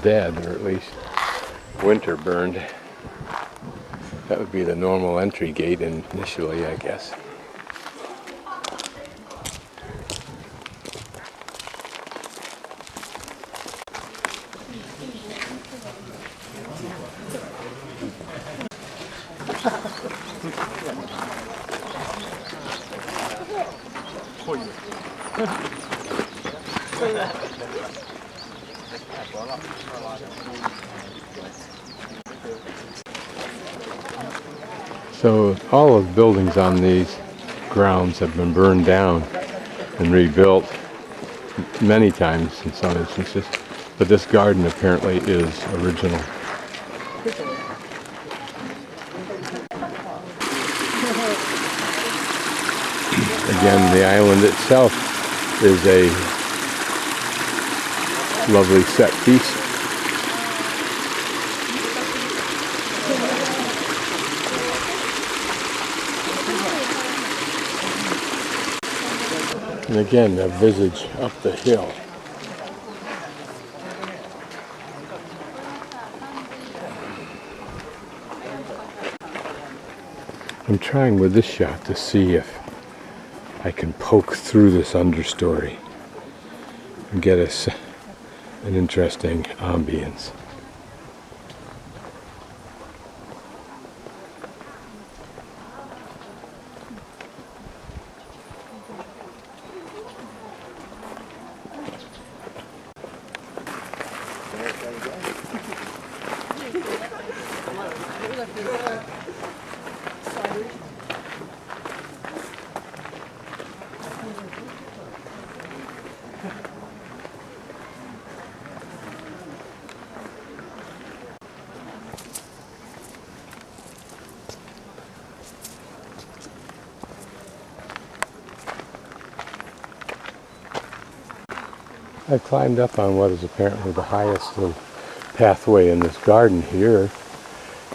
dead, or at least winter burned. That would be the normal entry gate initially, I guess. So all of the buildings on these grounds have been burned down and rebuilt many times in some instances, but this garden apparently is original. Again, the island itself is a lovely set piece. And again, a visage up the hill. I'm trying with this shot to see if I can poke through this understory and get us an interesting ambience. I climbed up on what is apparently the highest little pathway in this garden here,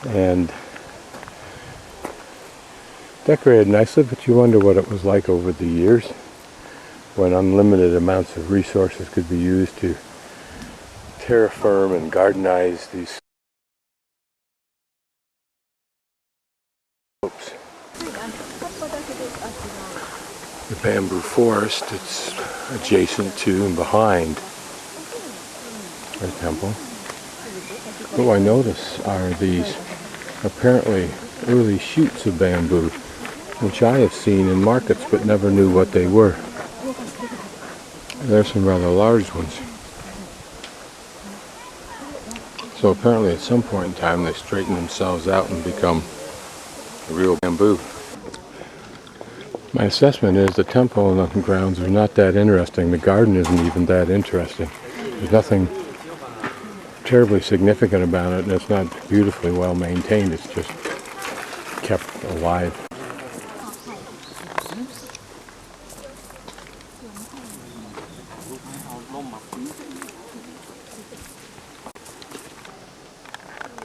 and decorated nicely, but you wonder what it was like over the years when unlimited amounts of resources could be used to terraform and gardenize these slopes. The bamboo forest, it's adjacent to and behind our temple. What I notice are these apparently early shoots of bamboo, which I have seen in markets but never knew what they were. There's some rather large ones. So apparently at some point in time they straighten themselves out and become real bamboo. My assessment is the temple and the grounds are not that interesting. The garden isn't even that interesting. There's nothing terribly significant about it, and it's not beautifully well maintained. It's just kept alive.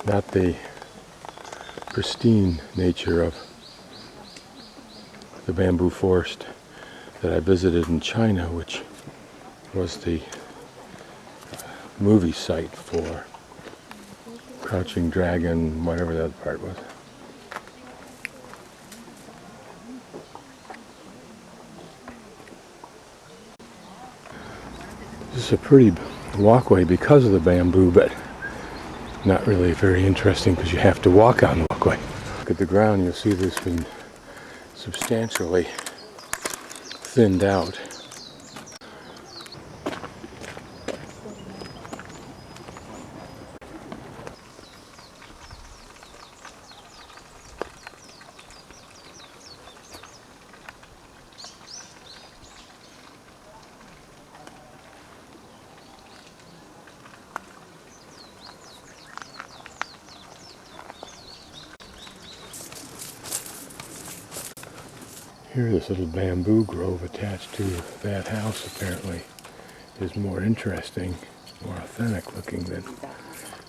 Not the pristine nature of the bamboo forest that I visited in China, which was the movie site for Crouching Dragon, whatever that part was. This is a pretty walkway because of the bamboo, but not really very interesting because you have to walk on the walkway. Look at the ground, you'll see this has been substantially thinned out. Here, this little bamboo grove attached to that house apparently is more interesting, more authentic looking than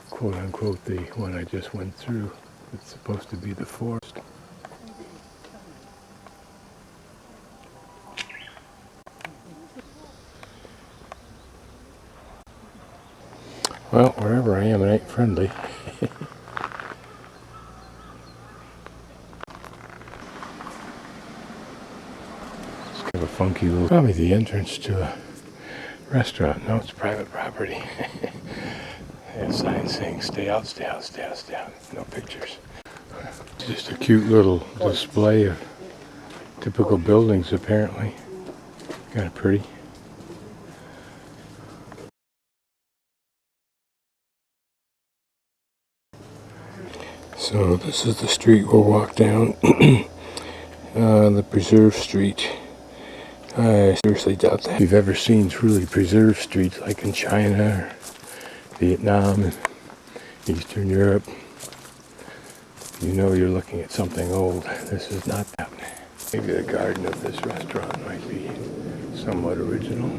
quote unquote the one I just went through. It's supposed to be the forest. Well, wherever I am, it ain't friendly. It's kind of a funky little... Probably the entrance to a restaurant. No, it's private property. They have signs saying, stay out, stay out, stay out, stay out. No pictures. It's just a cute little display of typical buildings, apparently. Kind of pretty. So this is the street we'll walk down. The preserved street. I seriously doubt that. If you've ever seen truly preserved streets like in China or Vietnam and Eastern Europe, you know you're looking at something old. This is not that. Maybe the garden of this restaurant might be somewhat original.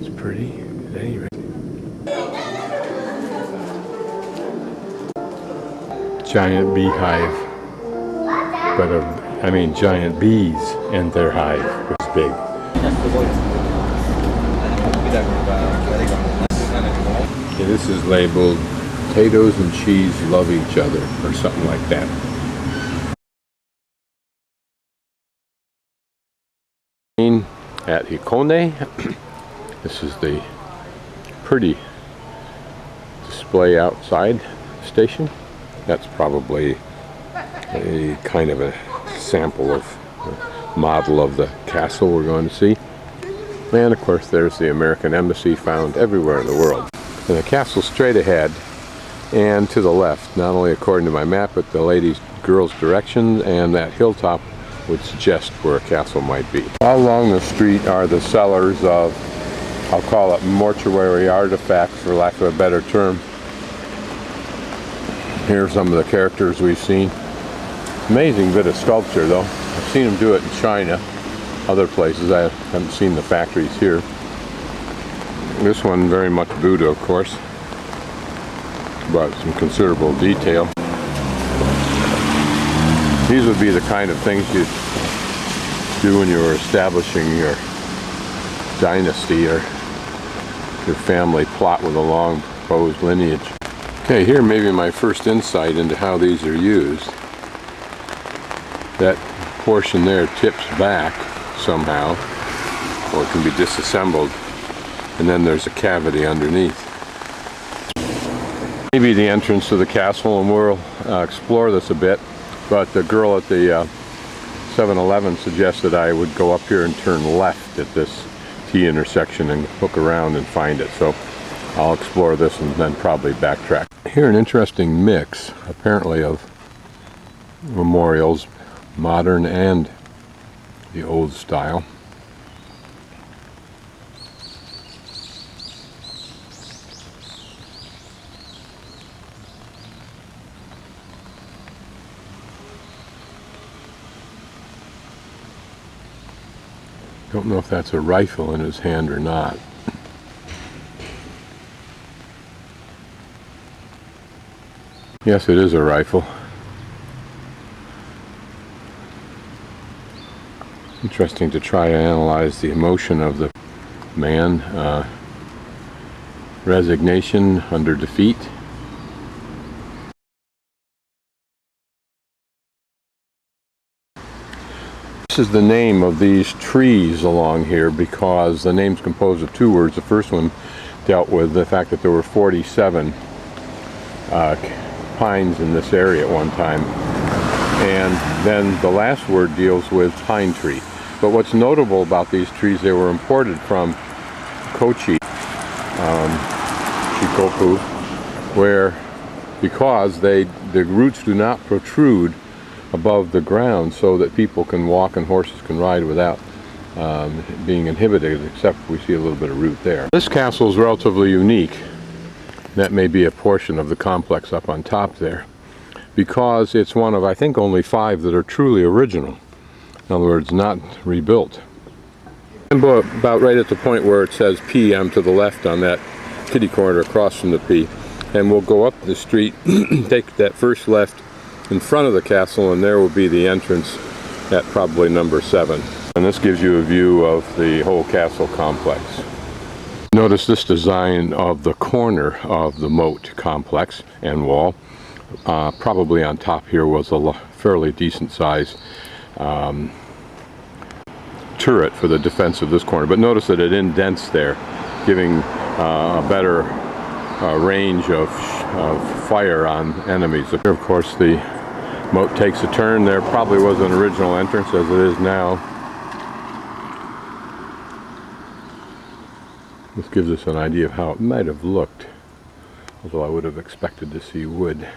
It's pretty at any rate. Giant beehive, but I mean giant bees and their hive was big. Okay, this is labeled potatoes and cheese love each other or something like that. At Hikone, this is the pretty display outside station. That's probably a kind of a sample of the model of the castle we're going to see. And of course there's the American Embassy, found everywhere in the world. And the castle straight ahead and to the left, not only according to my map, but the girl's directions, and that hilltop would suggest where a castle might be. All along the street are the sellers of, I'll call it mortuary artifacts for lack of a better term. Here are some of the characters we've seen. Amazing bit of sculpture though. I've seen them do it in China, other places. I haven't seen the factories here. This one very much Buddha, of course, but some considerable detail. These would be the kind of things you'd do when you were establishing your dynasty or your family plot with a long proposed lineage. Okay, here may be my first insight into how these are used. That portion there tips back somehow, or it can be disassembled, and then there's a cavity underneath. Maybe the entrance to the castle, and we'll explore this a bit, but the girl at the 7-Eleven suggested I would go up here and turn left at this T intersection and hook around and find it. So I'll explore this and then probably backtrack. Here an interesting mix, apparently, of memorials, modern and the old style. Don't know if that's a rifle in his hand or not. Yes, it is a rifle. Interesting to try to analyze the emotion of the man. Resignation under defeat. This is the name of these trees along here because the name's composed of two words. The first one dealt with the fact that there were 47 pines in this area at one time, and then the last word deals with pine tree. But what's notable about these trees, they were imported from Kochi, Shikoku, where because the roots do not protrude above the ground so that people can walk and horses can ride without being inhibited, except we see a little bit of root there. This castle is relatively unique. That may be a portion of the complex up on top there, because it's one of, I think, only 5 that are truly original. In other words, not rebuilt. I'm about right at the point where it says PM to the left on that kitty corner across from the P. And we'll go up the street, take that first left in front of the castle, and there will be the entrance at probably number 7. And this gives you a view of the whole castle complex. Notice this design of the corner of the moat complex and wall. Probably on top here was a fairly decent size turret for the defense of this corner, but notice that it indents there, giving a better range of fire on enemies. Here, of course, the moat takes a turn. There probably was an original entrance, as it is now. This gives us an idea of how it might have looked, although I would have expected to see wood.